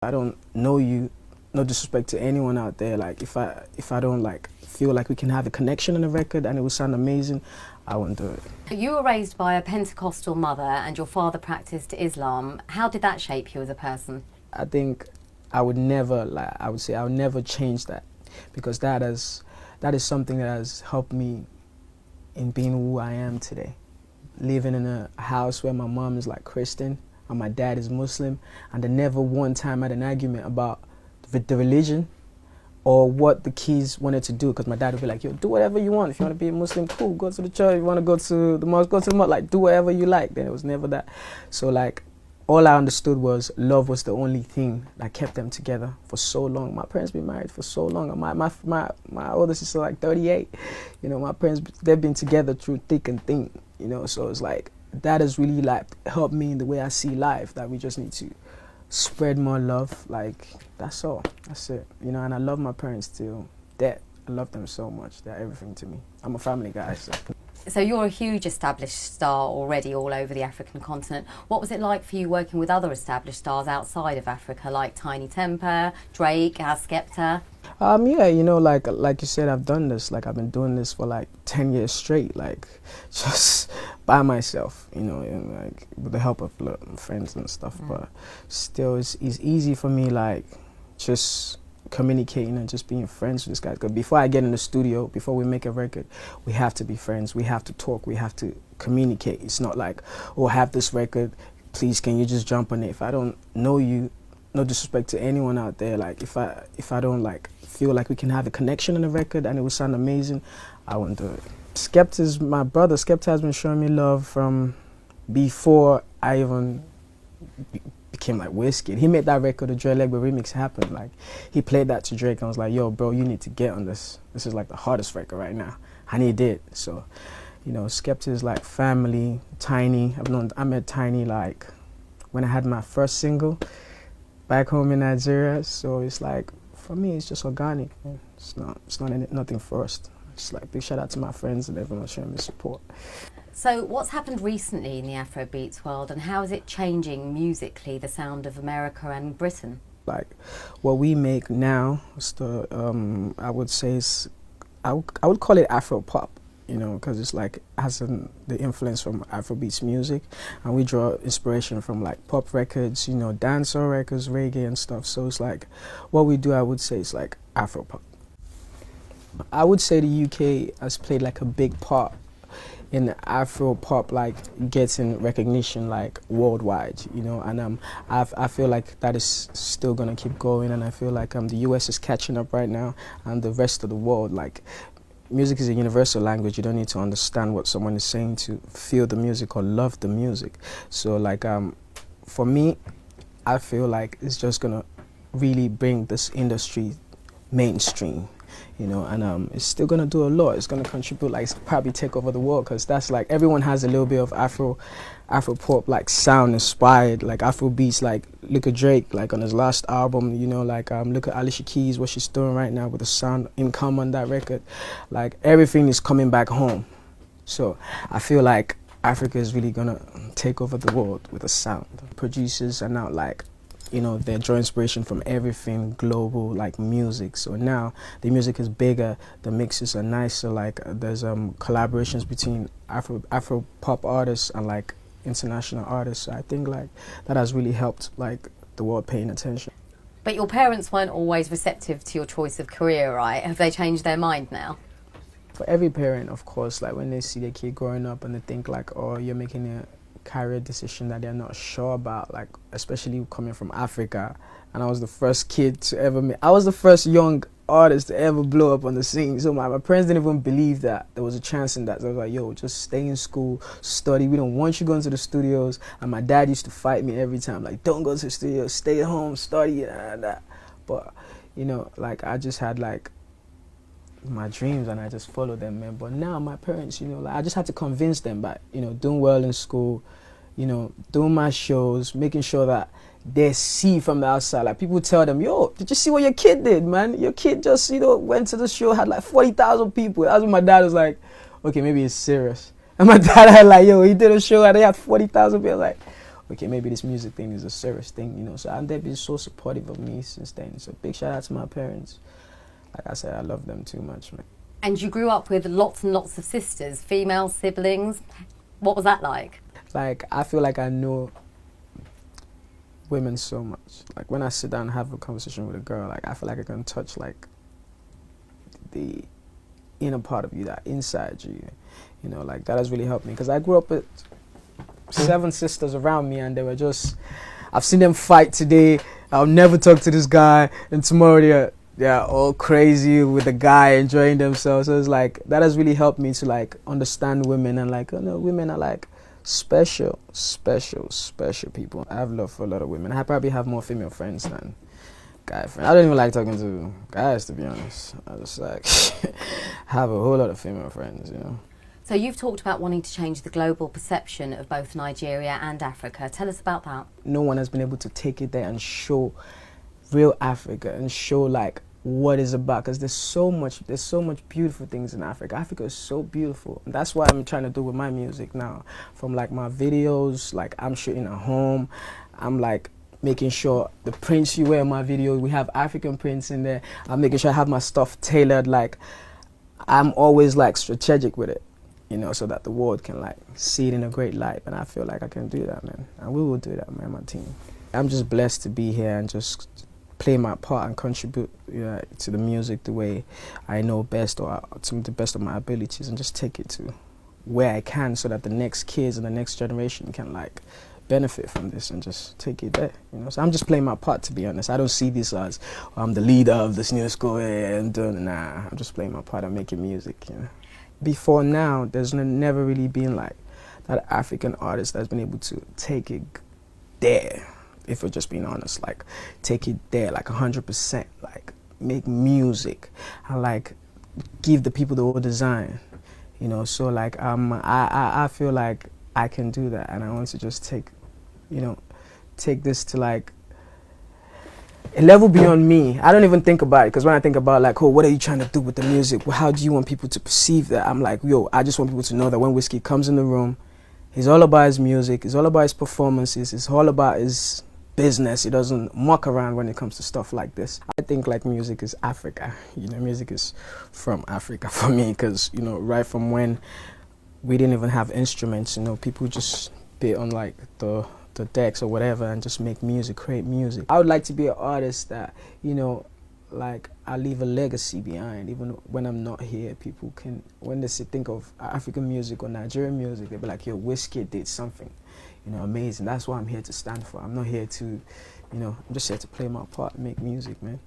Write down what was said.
I don't know you, no disrespect to anyone out there. Like if I don't like feel like we can have a connection on the record and it would sound amazing, I wouldn't do it. You were raised by a Pentecostal mother and your father practiced Islam. How did that shape you as a person? I think I would never I would never change that, because that is something that has helped me in being who I am today. Living in a house where my mom is like Christian and my dad is Muslim, and I never one time had an argument about the religion or what the kids wanted to do, because my dad would be like, yo, do whatever you want. If you want to be a Muslim, cool, go to the church. If you want to go to the mosque, go to the mosque. Like, do whatever you like. Then it was never that. So like, all I understood was love was the only thing that kept them together for so long. My parents been married for so long. My older sister like 38. You know, my parents, they've been together through thick and thin. You know, so it's like, that has really like helped me in the way I see life, that we just need to spread more love. Like, that's all. That's it. You know, and I love my parents till death. I love them so much. They're everything to me. I'm a family guy, so. So you're a huge established star already all over the African continent. What was it like for you working with other established stars outside of Africa, like Tiny Temper, Drake, Skepta? Yeah, you know, like you said, I've done this. Like, I've been doing this for like 10 years straight, like just by myself, you know, and like with the help of friends and stuff. But still, it's easy for me, like just communicating and just being friends with this guy. Because before I get in the studio, before we make a record, we have to be friends. We have to talk. We have to communicate. It's not like, oh, I have this record, please can you just jump on it? If I don't know you, no disrespect to anyone out there, like if I don't like feel like we can have a connection on the record and it would sound amazing, I wouldn't do it. Skepta is my brother. Skepta has been showing me love from before I even became like Wizkid. He made that record, the Dre Legba remix, happen. Like, he played that to Drake and was like, yo, bro, you need to get on this. This is like the hardest record right now. And he did. So, you know, Skepta is like family. Tiny, I met Tiny like when I had my first single back home in Nigeria. So it's like, for me, it's just organic. Man. It's nothing forced. Just like, big shout out to my friends and everyone showing me support. So what's happened recently in the Afrobeats world, and how is it changing musically the sound of America and Britain? Like, what we make now is I would say I would call it Afro pop, you know, because it's like has the influence from Afrobeats music, and we draw inspiration from like pop records, you know, dancehall records, reggae and stuff. So it's like, what we do, I would say, is like Afro pop. I would say the UK has played like a big part in Afro pop, like getting recognition like worldwide, you know, and I feel like that is still gonna keep going, and I feel like the US is catching up right now, and the rest of the world. Like, music is a universal language. You don't need to understand what someone is saying to feel the music or love the music. So like for me, I feel like it's just gonna really bring this industry mainstream, you know, and it's still gonna do a lot. It's gonna contribute, like probably take over the world, because that's like everyone has a little bit of Afro pop like sound inspired, like Afro beats. Like, look at Drake, like on his last album, you know, like look at Alicia Keys, what she's doing right now with the sound income on that record. Like, everything is coming back home. So I feel like Africa is really gonna take over the world with the sound. Producers are now like, you know, they draw inspiration from everything global, like music. So now the music is bigger, the mixes are nicer. Like, there's collaborations between Afro pop artists and like international artists. So I think like that has really helped like the world paying attention. But your parents weren't always receptive to your choice of career, right? Have they changed their mind now? For every parent, of course, like when they see their kid growing up and they think like, oh, you're making a career decision that they're not sure about, like especially coming from Africa, and I was the first kid to ever make, I was the first young artist to ever blow up on the scene. So my parents didn't even believe that there was a chance in that. So I was like, yo, just stay in school, study. We don't want you going to the studios. And my dad used to fight me every time, like, don't go to the studios, stay at home, study and that. But you know, like, I just had like my dreams and I just followed them, man. But now my parents, you know, like, I just had to convince them by, you know, doing well in school, you know, doing my shows, making sure that they see from the outside. Like, people tell them, yo, did you see what your kid did, man? Your kid just, you know, went to the show, had like 40,000 people. That's when my dad was like, okay, maybe it's serious. And my dad had like, yo, he did a show and they had 40,000 people. Like, okay, maybe this music thing is a serious thing, you know. So and they've been so supportive of me since then. So big shout out to my parents. Like I said, I love them too much, man. And you grew up with lots and lots of sisters, female siblings. What was that like? Like, I feel like I know women so much. Like, when I sit down and have a conversation with a girl, like, I feel like I can touch, like, the inner part of you, that inside you. You know, like, that has really helped me. Because I grew up with 7 sisters around me, and they were just, I've seen them fight today. I'll never talk to this guy, and tomorrow they're all crazy with the guy enjoying themselves. So it's like, that has really helped me to, like, understand women, and, like, you know, women are, like, special people. I have love for a lot of women. I probably have more female friends than guy friends. I don't even like talking to guys, to be honest. I just, like, have a whole lot of female friends, you know. So you've talked about wanting to change the global perception of both Nigeria and Africa. Tell us about that. No one has been able to take it there and show real Africa and show, like, what it's about, because there's so much beautiful things in Africa. Africa is so beautiful, and that's what I'm trying to do with my music now. From, like, my videos, like, I'm shooting at home, I'm, like, making sure the prints you wear in my videos, we have African prints in there. I'm making sure I have my stuff tailored. Like, I'm always, like, strategic with it, you know, so that the world can, like, see it in a great light. And I feel like I can do that, man, and we will do that, man, my team. I'm just blessed to be here and just play my part and contribute, you know, to the music the way I know best, or to the best of my abilities, and just take it to where I can, so that the next kids and the next generation can, like, benefit from this and just take it there, you know. So I'm just playing my part, to be honest. I don't see this as, I'm the leader of this new school and nah, I'm just playing my part and making music, you know. Before now, there's never really been, like, that African artist that's been able to take it there. If we're just being honest, like, take it there, like, 100%, like, make music and, like, give the people the whole design, you know. So, like, I feel like I can do that, and I want to just take this to, like, a level beyond me. I don't even think about it, because when I think about, like, oh, what are you trying to do with the music? Well, how do you want people to perceive that? I'm like, yo, I just want people to know that when Wizkid comes in the room, he's all about his music, it's all about his performances, it's all about his business. He doesn't muck around when it comes to stuff like this. I think, like, music is Africa, you know. Music is from Africa for me, because, you know, right from when we didn't even have instruments, you know, people just bit on, like, the decks or whatever and just make music, create music. I would like to be an artist that, you know, like, I leave a legacy behind. Even when I'm not here, people can, when they think of African music or Nigerian music, they'll be like, yo, Wizkid did something, you know, amazing. That's what I'm here to stand for. I'm not here to, you know, I'm just here to play my part and make music, man.